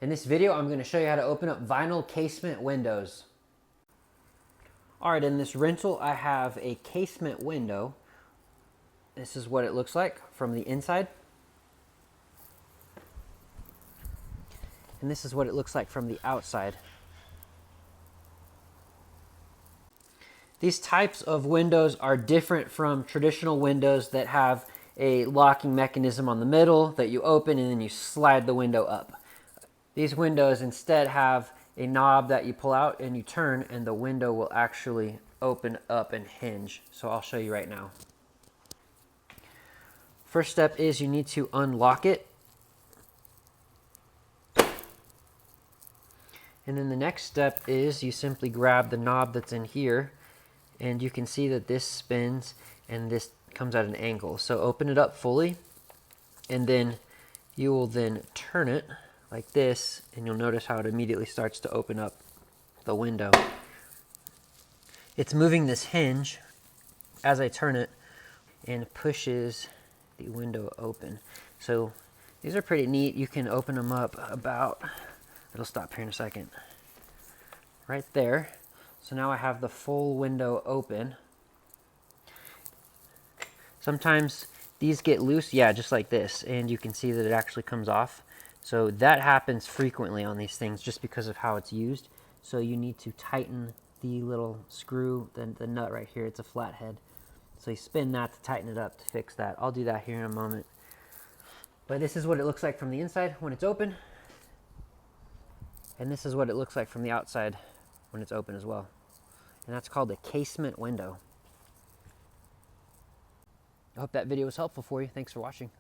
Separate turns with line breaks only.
In this video, I'm going to show you how to open up vinyl casement windows. All right, in this rental, I have a casement window. This is what it looks like from the inside. And this is what it looks like from the outside. These types of windows are different from traditional windows that have a locking mechanism on the middle that you open and then you slide the window up. These windows instead have a knob that you pull out and you turn, and the window will actually open up and hinge. So I'll show you right now. First step is you need to unlock it. And then the next step is you simply grab the knob that's in here, and you can see that this spins and this comes at an angle. So open it up fully, and then you will then turn it like this, and you'll notice how it immediately starts to open up the window. It's moving this hinge as I turn it and pushes the window open. So these are pretty neat. You can open them up about, it'll stop here in a second, right there. So now I have the full window open. Sometimes these get loose, yeah, just like this, and you can see that it actually comes off. So that happens frequently on these things just because of how it's used. So you need to tighten the little screw, the nut right here. It's a flathead. So you spin that to tighten it up to fix that. I'll do that here in a moment. But this is what it looks like from the inside when it's open. And this is what it looks like from the outside when it's open as well. And that's called a casement window. I hope that video was helpful for you. Thanks for watching.